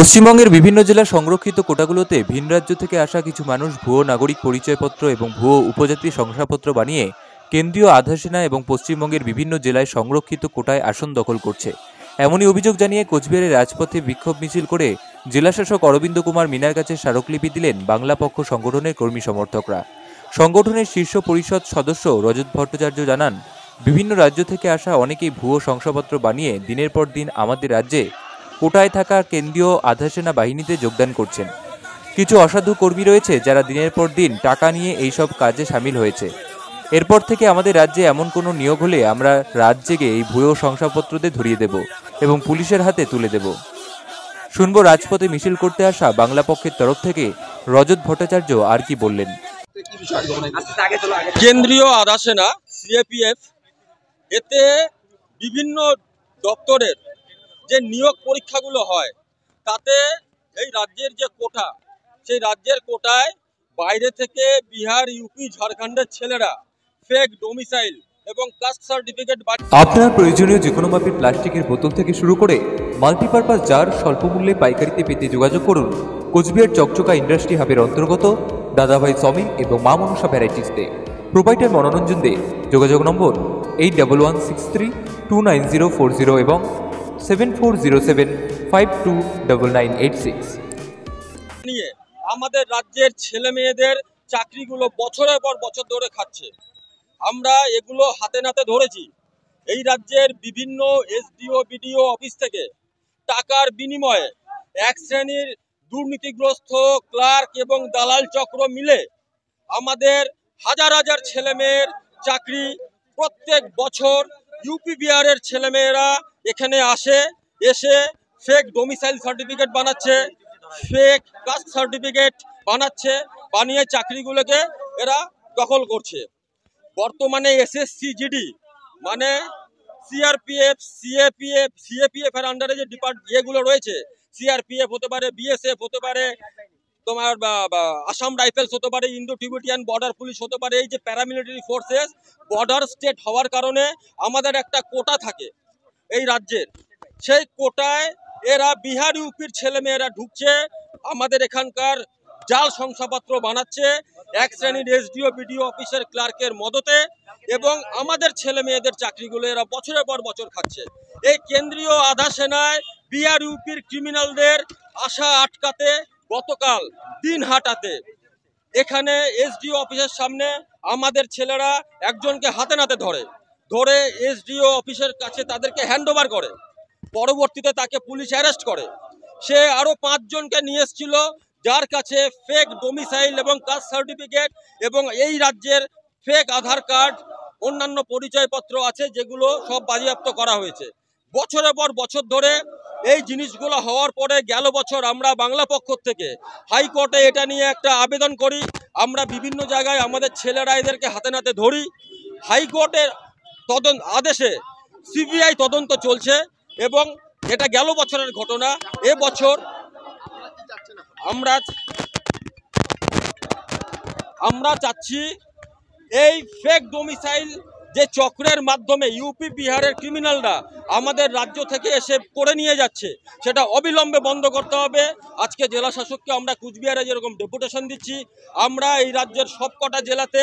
পশ্চিমবঙ্গের বিভিন্ন জেলার সংরক্ষিত কোটাগুলোতে ভিন রাজ্য থেকে আসা কিছু মানুষ ভুয়ো নাগরিক পরিচয়পত্র এবং ভুয়ো উপজাতি শংসাপত্র বানিয়ে কেন্দ্রীয় আধা সেনা এবং পশ্চিমবঙ্গের বিভিন্ন জেলায় সংরক্ষিত কোটায় আসন দখল করছে। এমনই অভিযোগ জানিয়ে কোচবিহারের রাজপথে বিক্ষোভ মিছিল করে জেলাশাসক অরবিন্দ কুমার মিনার কাছে স্মারকলিপি দিলেন বাংলা পক্ষ সংগঠনের কর্মী সমর্থকরা। সংগঠনের শীর্ষ পরিষদ সদস্য রজত ভট্টাচার্য জানান, বিভিন্ন রাজ্য থেকে আসা অনেকেই ভুয়ো শংসাপত্র বানিয়ে দিনের পর দিন আমাদের রাজ্যে কোটায় থাকা কেন্দ্রীয় আধা সেনা বাহিনীতে যোগদান করছেন। কিছু অসাধু কর্মী রয়েছে যারা দিনের পর দিন টাকা নিয়ে এইসব কাজে সামিল হয়েছে। এরপর থেকে আমাদের রাজ্যে এমন কোনো নিয়োগ হলে আমরা রাত জেগে এই ভুয়ো শংসাপত্রদের ধরিয়ে দেব এবং পুলিশের হাতে তুলে দেব। শুনবো রাজপথে মিছিল করতে আসা বাংলা পক্ষের তরফ থেকে রজত ভট্টাচার্য আর কি বললেন। কেন্দ্রীয় আধা সেনা সিএপিএফ এতে বিভিন্ন দপ্তরের যে নিয়োগ পরীক্ষাগুলো হয় তাতে এই রাজ্যের যে কোটা, সেই রাজ্যের কোটায় বাইরে থেকে বিহার, ইউপি, ঝাড়খণ্ডের ছেলেরা ফেক ডোমিসাইল এবং কাস্ট সার্টিফিকেট। আপনার প্রয়োজনীয় যে কোনো মাপের প্লাস্টিকের বোতল থেকে শুরু করে মাল্টিপারপাস জার স্বল্প মূল্যে পাইকারিতে পেতে যোগাযোগ করুন কোচবিহার চকচকা ইন্ডাস্ট্রি হাবের অন্তর্গত দাদাভাই সমিং এবং মা মনসা ভ্যারাইটিসতে। প্রোভাইডার মনোরঞ্জন দে। যোগাযোগ নম্বর 8163299040 এবং 7407529986। নিয়ে আমাদের রাজ্যের ছেলে মেয়েদের চাকরিগুলো বছরের পর বছর ধরে খাচ্ছে। আমরা এগুলো হাতে নাতে ধরেছি। এই রাজ্যের বিভিন্ন এসডিও বিডিও অফিস থেকে টাকার বিনিময়ে এক শ্রেণীর দুর্নীতিগ্রস্ত ক্লার্ক এবং দালাল চক্র মিলে আমাদের হাজার হাজার ছেলে মেয়ের চাকরি প্রত্যেক বছর ইউপি বিহারের ছেলেমেয়েরা এখানে এসে ফেক ডোমিসাইল সার্টিফিকেট বানাচ্ছে, ফেক কাস্ট সার্টিফিকেট বানিয়ে চাকরিগুলোকে এরা দখল করছে। বর্তমানে এসএসসি জিডি মানে সিএপিএফ এর আন্ডারে যে ইয়েগুলো রয়েছে, সিআরপিএফ হতে পারে, বিএসএফ হতে পারে, তোমার আসাম রাইফেলস হতে পারে, ইন্দো টিবেটিয়ান বর্ডার পুলিশ হতে পারে, এই যে প্যারামিলিটারি ফোর্সেস বর্ডার স্টেট হওয়ার কারণে আমাদের একটা কোটা থাকে এই রাজ্যের। সেই কোটায় এরা বিহার ইউপির ছেলেমেয়েরা ঢুকছে, আমাদের এখানকার জাল শংসাপত্র বানাচ্ছে এক শ্রেণীর এসডিও বিডিও অফিসের ক্লার্কের মদতে, এবং আমাদের ছেলে মেয়েদের চাকরিগুলো এরা বছরের পর বছর খাচ্ছে। এই কেন্দ্রীয় আধা সেনায় বিহার ইউপির ক্রিমিনালদের আশা আটকাতে গতকাল দিনহাটাতে এখানে এসডিও অফিসের সামনে আমাদের ছেলেরা একজনকে হাতে নাতে ধরে এসডিও অফিসের কাছে তাদেরকে হ্যান্ডওভার করে। পরবর্তীতে তাকে পুলিশ অ্যারেস্ট করে। সে আরো 5 জনকে নিয়ে এসেছিল যার কাছে ফেক ডোমিসাইল এবং কাস্ট সার্টিফিকেট এবং এই রাজ্যের ফেক আধার কার্ড, অন্যান্য পরিচয়পত্র আছে, যেগুলো সব বাজেয়াপ্ত করা হয়েছে। বছরের পর বছর ধরে এই জিনিসগুলো হওয়ার পরে গেল বছর আমরা বাংলা পক্ষ থেকে হাইকোর্টে এটা নিয়ে একটা আবেদন করি। আমরা বিভিন্ন জায়গায় আমাদের ছেলেরা এদেরকে হাতে নাতে ধরি। হাইকোর্টের আদেশে সিবিআই তদন্ত চলছে এবং এটা গেল বছরের ঘটনা। এবছর আমরা চাচ্ছি এই ফেক ডোমিসাইল যে চক্রের মাধ্যমে ইউপি বিহারের ক্রিমিনালরা আমাদের রাজ্য থেকে এসে করে নিয়ে যাচ্ছে, সেটা অবিলম্বে বন্ধ করতে হবে। আজকে জেলা শাসককে আমরা কুচবিহারে যেরকম ডেপুটেশন দিচ্ছি, আমরা এই রাজ্যের সবকটা জেলাতে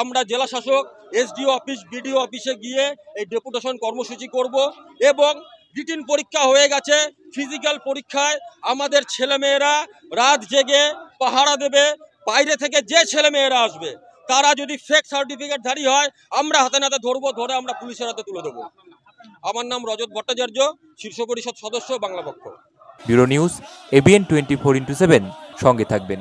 আমরা জেলা শাসক, এসডিও অফিস, বিডিও অফিসে গিয়ে এই ডেপুটেশন কর্মসূচি করব। এবং রিটিন পরীক্ষা হয়ে গেছে, ফিজিক্যাল পরীক্ষায় আমাদের ছেলেমেয়েরা রাত জেগে পাহারা দেবে। বাইরে থেকে যে ছেলেমেয়েরা আসবে তারা যদি ফেক সার্টিফিকেটধারী হয় আমরা হাতে নাতে ধরে আমরা পুলিশের হাতে তুলে দেবো। আমার নাম রজত ভট্টাচার্য, শীর্ষ পরিষদ সদস্য, বাংলা পক্ষ। Bureau news, ABN 24x7। সঙ্গে থাকবেন।